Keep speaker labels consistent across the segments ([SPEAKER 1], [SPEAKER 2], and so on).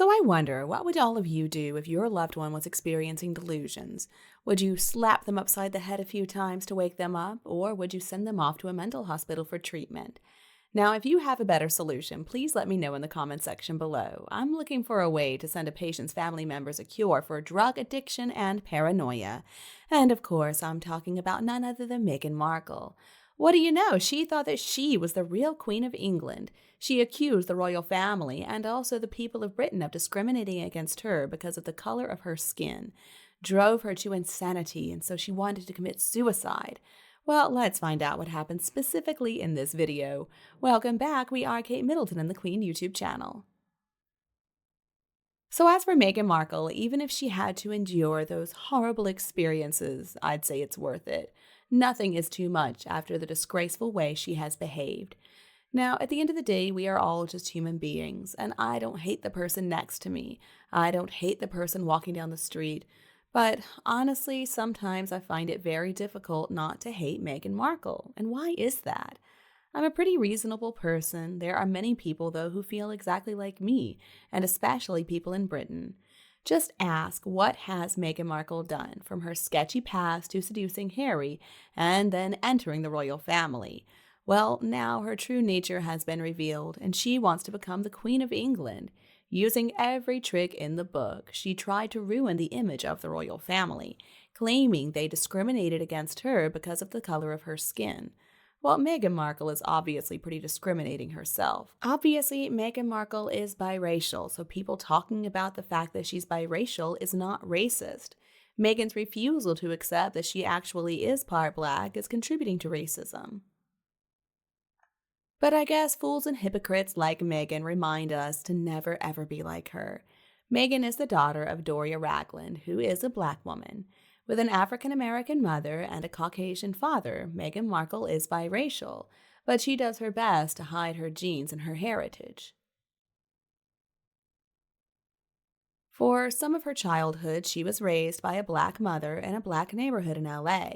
[SPEAKER 1] So I wonder, what would all of you do if your loved one was experiencing delusions? Would you slap them upside the head a few times to wake them up, or would you send them off to a mental hospital for treatment? Now, if you have a better solution, please let me know in the comment section below. I'm looking for a way to send a patient's family members a cure for drug addiction and paranoia. And of course, I'm talking about none other than Meghan Markle. What do you know? She thought that she was the real Queen of England. She accused the royal family and also the people of Britain of discriminating against her because of the color of her skin. Drove her to insanity, and so she wanted to commit suicide. Well, let's find out what happened specifically in this video. Welcome back, we are Kate Middleton and the Queen YouTube channel. So as for Meghan Markle, even if she had to endure those horrible experiences, I'd say it's worth it. Nothing is too much after the disgraceful way she has behaved. Now, at the end of the day, we are all just human beings, and I don't hate the person next to me. I don't hate the person walking down the street. But honestly, sometimes I find it very difficult not to hate Meghan Markle. And why is that? I'm a pretty reasonable person. There are many people, though, who feel exactly like me, and especially people in Britain. Just ask, what has Meghan Markle done, from her sketchy past to seducing Harry and then entering the royal family? Well, now her true nature has been revealed, and she wants to become the Queen of England. Using every trick in the book, she tried to ruin the image of the royal family, claiming they discriminated against her because of the color of her skin. Well, Meghan Markle is obviously pretty discriminating herself. Obviously, Meghan Markle is biracial, so people talking about the fact that she's biracial is not racist. Meghan's refusal to accept that she actually is part black is contributing to racism. But I guess fools and hypocrites like Meghan remind us to never ever be like her. Meghan is the daughter of Doria Ragland, who is a black woman. With an African American mother and a Caucasian father, Meghan Markle is biracial, but she does her best to hide her genes and her heritage. For some of her childhood, she was raised by a black mother in a black neighborhood in LA.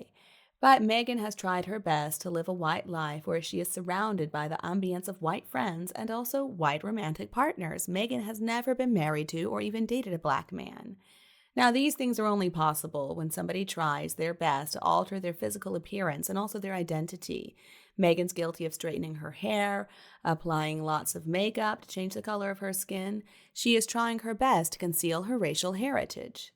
[SPEAKER 1] But Meghan has tried her best to live a white life where she is surrounded by the ambience of white friends and also white romantic partners. Meghan has never been married to or even dated a black man. Now, these things are only possible when somebody tries their best to alter their physical appearance and also their identity. Meghan's guilty of straightening her hair, applying lots of makeup to change the color of her skin. She is trying her best to conceal her racial heritage.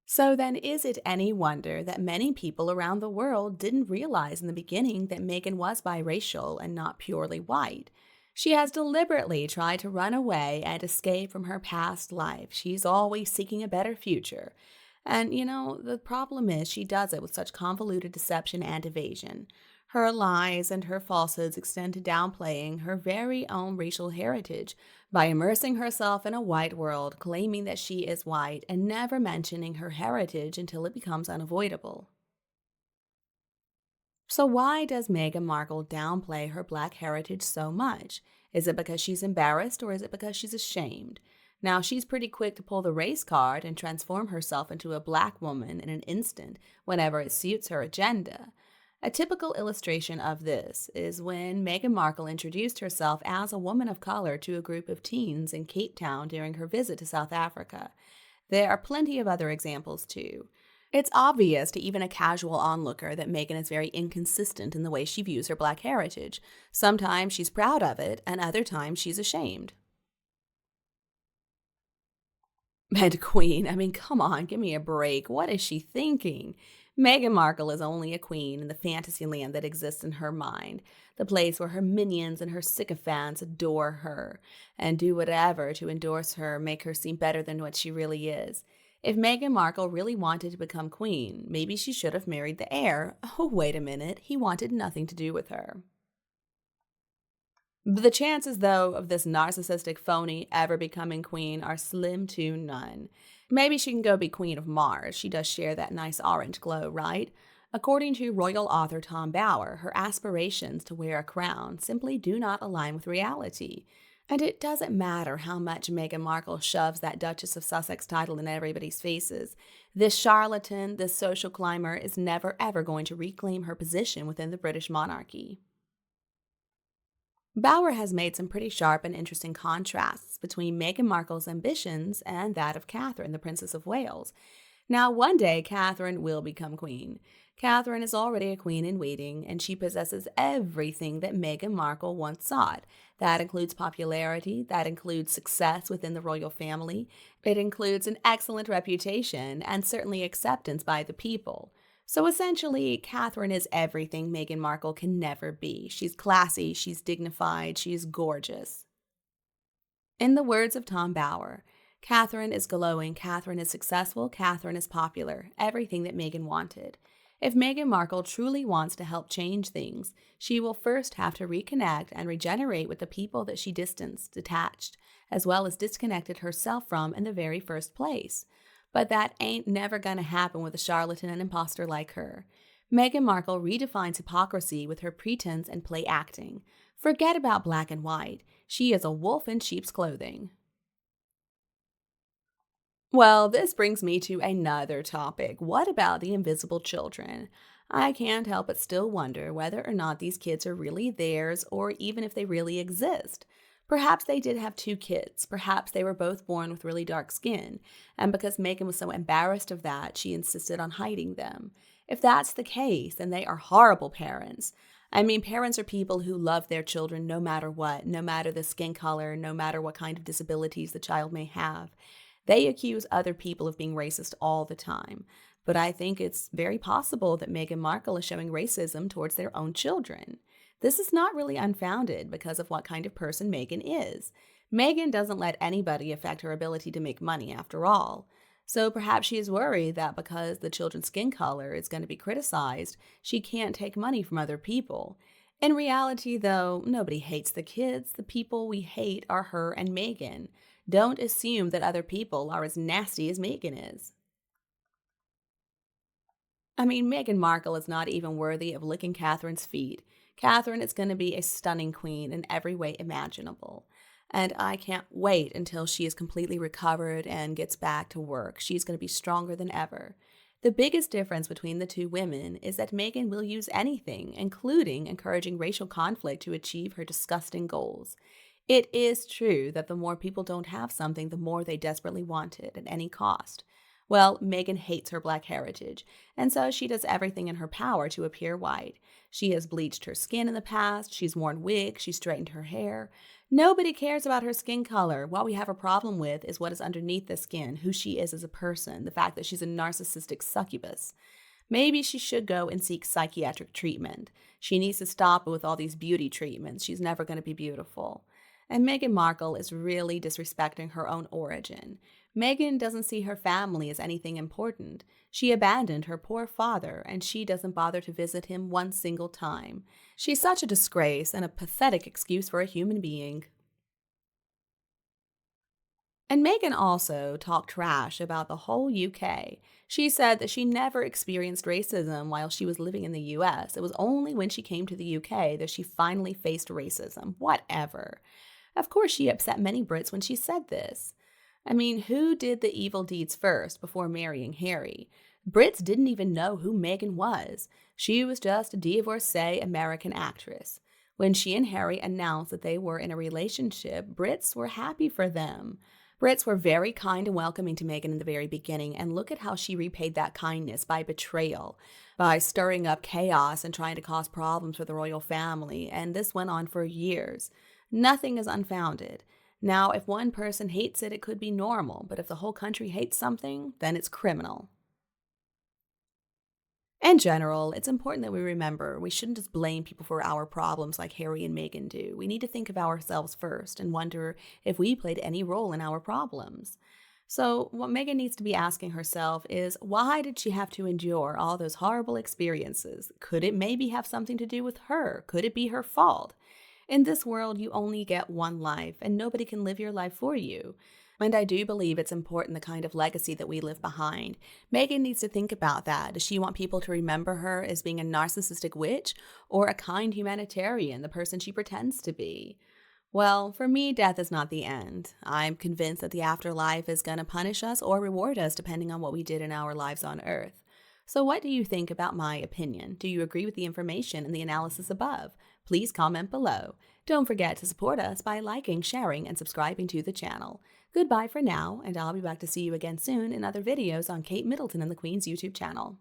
[SPEAKER 1] So then, is it any wonder that many people around the world didn't realize in the beginning that Meghan was biracial and not purely white? She has deliberately tried to run away and escape from her past life. She's always seeking a better future. And, the problem is she does it with such convoluted deception and evasion. Her lies and her falsehoods extend to downplaying her very own racial heritage by immersing herself in a white world, claiming that she is white, and never mentioning her heritage until it becomes unavoidable. So why does Meghan Markle downplay her black heritage so much? Is it because she's embarrassed, or is it because she's ashamed? Now, she's pretty quick to pull the race card and transform herself into a black woman in an instant whenever it suits her agenda. A typical illustration of this is when Meghan Markle introduced herself as a woman of color to a group of teens in Cape Town during her visit to South Africa. There are plenty of other examples too. It's obvious to even a casual onlooker that Meghan is very inconsistent in the way she views her black heritage. Sometimes she's proud of it, and other times she's ashamed. And Queen, I mean, come on, give me a break. What is she thinking? Meghan Markle is only a queen in the fantasy land that exists in her mind, the place where her minions and her sycophants adore her and do whatever to endorse her, make her seem better than what she really is. If Meghan Markle really wanted to become queen, maybe she should have married the heir. Oh, wait a minute, he wanted nothing to do with her. The chances, though, of this narcissistic phony ever becoming queen are slim to none. Maybe she can go be queen of Mars. She does share that nice orange glow, right? According to royal author Tom Bower, her aspirations to wear a crown simply do not align with reality. And it doesn't matter how much Meghan Markle shoves that Duchess of Sussex title in everybody's faces. This charlatan, this social climber, is never ever going to reclaim her position within the British monarchy. Bauer has made some pretty sharp and interesting contrasts between Meghan Markle's ambitions and that of Catherine, the Princess of Wales. Now, one day, Catherine will become queen. Catherine is already a queen in waiting, and she possesses everything that Meghan Markle once sought. That includes popularity, that includes success within the royal family, it includes an excellent reputation, and certainly acceptance by the people. So essentially, Catherine is everything Meghan Markle can never be. She's classy, she's dignified, she's gorgeous. In the words of Tom Bauer, Catherine is glowing, Catherine is successful, Catherine is popular, everything that Meghan wanted. If Meghan Markle truly wants to help change things, she will first have to reconnect and regenerate with the people that she distanced, detached, as well as disconnected herself from in the very first place. But that ain't never gonna happen with a charlatan and imposter like her. Meghan Markle redefines hypocrisy with her pretense and play acting. Forget about black and white. She is a wolf in sheep's clothing. Well, this brings me to another topic. What about the invisible children? I can't help but still wonder whether or not these kids are really theirs or even if they really exist. Perhaps they did have two kids. Perhaps they were both born with really dark skin. And because Megan was so embarrassed of that, she insisted on hiding them. If that's the case, then they are horrible parents. I mean, parents are people who love their children no matter what, no matter the skin color, no matter what kind of disabilities the child may have. They accuse other people of being racist all the time. But I think it's very possible that Meghan Markle is showing racism towards their own children. This is not really unfounded because of what kind of person Meghan is. Meghan doesn't let anybody affect her ability to make money after all. So perhaps she is worried that because the children's skin color is going to be criticized, she can't take money from other people. In reality, though, nobody hates the kids. The people we hate are her and Meghan. Don't assume that other people are as nasty as Meghan is. I mean, Meghan Markle is not even worthy of licking Catherine's feet. Catherine is going to be a stunning queen in every way imaginable. And I can't wait until she is completely recovered and gets back to work. She's going to be stronger than ever. The biggest difference between the two women is that Meghan will use anything, including encouraging racial conflict, to achieve her disgusting goals. It is true that the more people don't have something, the more they desperately want it at any cost. Well, Meghan hates her black heritage, and so she does everything in her power to appear white. She has bleached her skin in the past, she's worn wigs, she's straightened her hair. Nobody cares about her skin color. What we have a problem with is what is underneath the skin, who she is as a person, the fact that she's a narcissistic succubus. Maybe she should go and seek psychiatric treatment. She needs to stop with all these beauty treatments. She's never going to be beautiful. And Meghan Markle is really disrespecting her own origin. Meghan doesn't see her family as anything important. She abandoned her poor father, and she doesn't bother to visit him one single time. She's such a disgrace and a pathetic excuse for a human being. And Meghan also talked trash about the whole UK. She said that she never experienced racism while she was living in the US. It was only when she came to the UK that she finally faced racism. Whatever. Of course, she upset many Brits when she said this. I mean, who did the evil deeds first before marrying Harry? Brits didn't even know who Meghan was. She was just a divorcee American actress. When she and Harry announced that they were in a relationship, Brits were happy for them. Brits were very kind and welcoming to Meghan in the very beginning, and look at how she repaid that kindness by betrayal, by stirring up chaos and trying to cause problems for the royal family, and this went on for years. Nothing is unfounded. Now, if one person hates it, it could be normal, but if the whole country hates something, then it's criminal. In general, it's important that we remember we shouldn't just blame people for our problems like Harry and Meghan do. We need to think of ourselves first and wonder if we played any role in our problems. So, what Meghan needs to be asking herself is, why did she have to endure all those horrible experiences? Could it maybe have something to do with her? Could it be her fault? In this world, you only get one life, and nobody can live your life for you. And I do believe it's important the kind of legacy that we leave behind. Meghan needs to think about that. Does she want people to remember her as being a narcissistic witch or a kind humanitarian, the person she pretends to be? Well, for me, death is not the end. I'm convinced that the afterlife is going to punish us or reward us depending on what we did in our lives on earth. So, what do you think about my opinion? Do you agree with the information and the analysis above? Please comment below. Don't forget to support us by liking, sharing, and subscribing to the channel. Goodbye for now, and I'll be back to see you again soon in other videos on Kate Middleton and the Queen's YouTube channel.